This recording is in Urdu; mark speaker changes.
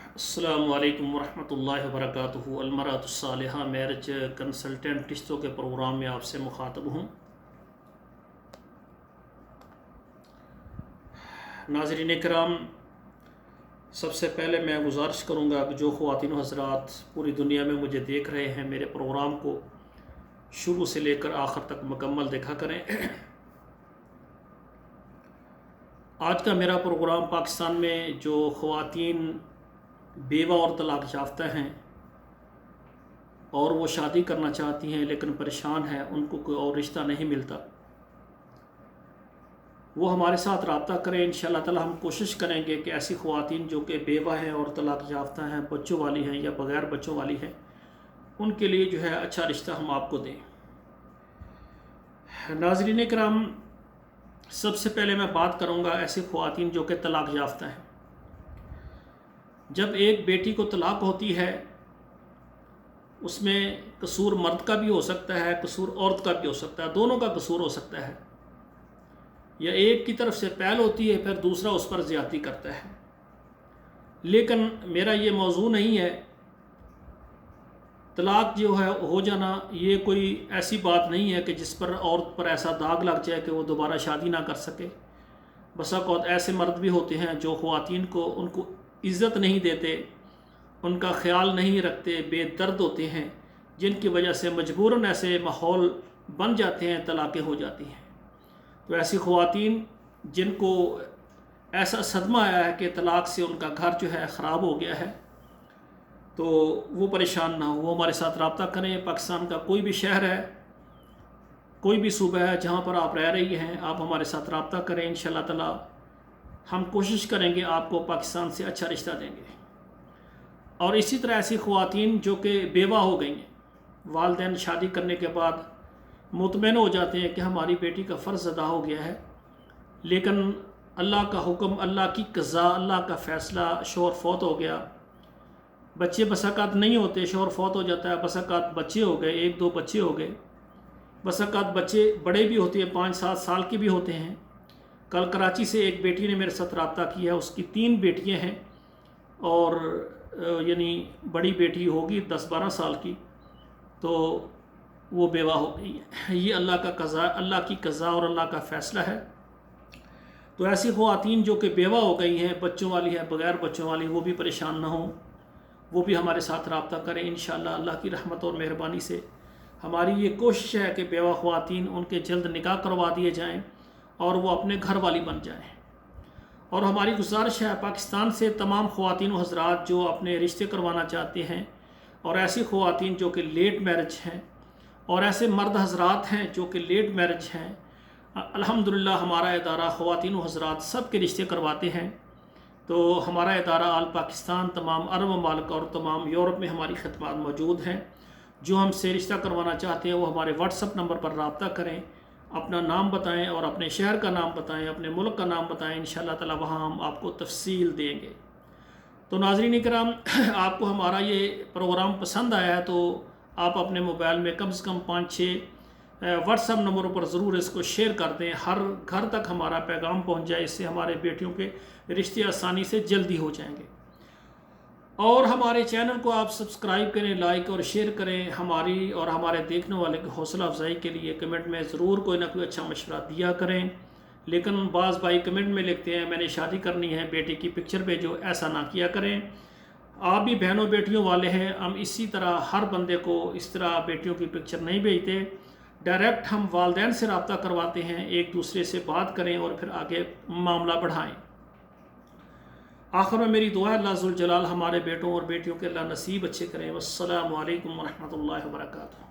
Speaker 1: السلام علیکم ورحمۃ اللہ وبرکاتہ۔ المرأۃ الصالحہ میرج کنسلٹنٹ رشتوں کے پروگرام میں آپ سے مخاطب ہوں۔ ناظرین کرام، سب سے پہلے میں گزارش کروں گا کہ جو خواتین و حضرات پوری دنیا میں مجھے دیکھ رہے ہیں، میرے پروگرام کو شروع سے لے کر آخر تک مکمل دیکھا کریں۔ آج کا میرا پروگرام پاکستان میں جو خواتین بیوہ اور طلاق یافتہ ہیں اور وہ شادی کرنا چاہتی ہیں لیکن پریشان ہیں، ان کو کوئی اور رشتہ نہیں ملتا، وہ ہمارے ساتھ رابطہ کریں۔ انشاءاللہ تعالی ہم کوشش کریں گے کہ ایسی خواتین جو کہ بیوہ ہیں اور طلاق یافتہ ہیں، بچوں والی ہیں یا بغیر بچوں والی ہیں، ان کے لیے جو ہے اچھا رشتہ ہم آپ کو دیں۔ ناظرین کرام، سب سے پہلے میں بات کروں گا ایسی خواتین جو کہ طلاق یافتہ ہیں۔ جب ایک بیٹی کو طلاق ہوتی ہے، اس میں قصور مرد کا بھی ہو سکتا ہے، قصور عورت کا بھی ہو سکتا ہے، دونوں کا قصور ہو سکتا ہے، یا ایک کی طرف سے پہل ہوتی ہے پھر دوسرا اس پر زیادتی کرتا ہے۔ لیکن میرا یہ موضوع نہیں ہے۔ طلاق جو ہے ہو جانا یہ کوئی ایسی بات نہیں ہے کہ جس پر عورت پر ایسا داغ لگ جائے کہ وہ دوبارہ شادی نہ کر سکے۔ بسا اوقات ایسے مرد بھی ہوتے ہیں جو خواتین کو ان کو عزت نہیں دیتے، ان کا خیال نہیں رکھتے، بے درد ہوتے ہیں، جن کی وجہ سے مجبوراً ایسے ماحول بن جاتے ہیں، طلاقیں ہو جاتی ہیں۔ تو ایسی خواتین جن کو ایسا صدمہ آیا ہے کہ طلاق سے ان کا گھر جو ہے خراب ہو گیا ہے، تو وہ پریشان نہ ہو، وہ ہمارے ساتھ رابطہ کریں۔ پاکستان کا کوئی بھی شہر ہے، کوئی بھی صوبہ ہے جہاں پر آپ رہ رہی ہیں، آپ ہمارے ساتھ رابطہ کریں۔ انشاءاللہ تعالی ہم کوشش کریں گے آپ کو پاکستان سے اچھا رشتہ دیں گے۔ اور اسی طرح ایسی خواتین جو کہ بیوہ ہو گئی ہیں، والدین شادی کرنے کے بعد مطمئن ہو جاتے ہیں کہ ہماری بیٹی کا فرض ادا ہو گیا ہے، لیکن اللہ کا حکم، اللہ کی قضا، اللہ کا فیصلہ، شوہر فوت ہو گیا، بچے بساکات نہیں ہوتے، شوہر فوت ہو جاتا ہے، بساکات بچے ہو گئے، 1-2 بچے ہو گئے، بساکات بچے بڑے بھی ہوتے ہیں، 5-7 سال کے بھی ہوتے ہیں۔ کل کراچی سے ایک بیٹی نے میرے ساتھ رابطہ کیا، اس کی 3 بیٹیاں ہیں، اور یعنی بڑی بیٹی ہوگی 10-12 سال کی، تو وہ بیوہ ہو گئی ہے۔ یہ اللہ کا قضا، اللہ کی قضا اور اللہ کا فیصلہ ہے۔ تو ایسی خواتین جو کہ بیوہ ہو گئی ہیں، بچوں والی ہیں، بغیر بچوں والی، وہ بھی پریشان نہ ہوں، وہ بھی ہمارے ساتھ رابطہ کریں۔ انشاءاللہ اللہ کی رحمت اور مہربانی سے ہماری یہ کوشش ہے کہ بیوہ خواتین ان کے جلد نکاح کروا دیے جائیں اور وہ اپنے گھر والی بن جائیں۔ اور ہماری گزارش ہے پاکستان سے تمام خواتین و حضرات جو اپنے رشتے کروانا چاہتے ہیں، اور ایسی خواتین جو کہ لیٹ میرج ہیں، اور ایسے مرد حضرات ہیں جو کہ لیٹ میرج ہیں، الحمدللہ ہمارا ادارہ خواتین و حضرات سب کے رشتے کرواتے ہیں۔ تو ہمارا ادارہ آل پاکستان، تمام عرب ممالک اور تمام یورپ میں ہماری خدمات موجود ہیں۔ جو ہم سے رشتہ کروانا چاہتے ہیں وہ ہمارے واٹس اپ نمبر پر رابطہ کریں، اپنا نام بتائیں اور اپنے شہر کا نام بتائیں، اپنے ملک کا نام بتائیں، انشاءاللہ تعالی وہاں ہم آپ کو تفصیل دیں گے۔ تو ناظرین کرام، آپ کو ہمارا یہ پروگرام پسند آیا ہے تو آپ اپنے موبائل میں کم سے کم 5-6 واٹس اپ نمبروں پر ضرور اس کو شیئر کر دیں، ہر گھر تک ہمارا پیغام پہنچ جائے، اس سے ہمارے بیٹیوں کے رشتے آسانی سے جلدی ہو جائیں گے۔ اور ہمارے چینل کو آپ سبسکرائب کریں، لائک اور شیئر کریں۔ ہماری اور ہمارے دیکھنے والے کی حوصلہ افزائی کے لیے کمنٹ میں ضرور کوئی نہ کوئی اچھا مشورہ دیا کریں۔ لیکن بعض بھائی کمنٹ میں لکھتے ہیں میں نے شادی کرنی ہے، بیٹی کی پکچر بھیجو، ایسا نہ کیا کریں۔ آپ بھی بہنوں بیٹیوں والے ہیں، ہم اسی طرح ہر بندے کو اس طرح بیٹیوں کی پکچر نہیں بھیجتے، ڈائریکٹ ہم والدین سے رابطہ کرواتے ہیں، ایک دوسرے سے بات کریں اور پھر آگے معاملہ بڑھائیں۔ آخر میں میری دعا ہے اللہ ذوالجلال ہمارے بیٹوں اور بیٹیوں کے اللہ نصیب اچھے کریں۔ والسلام علیکم ورحمۃ اللہ وبرکاتہ۔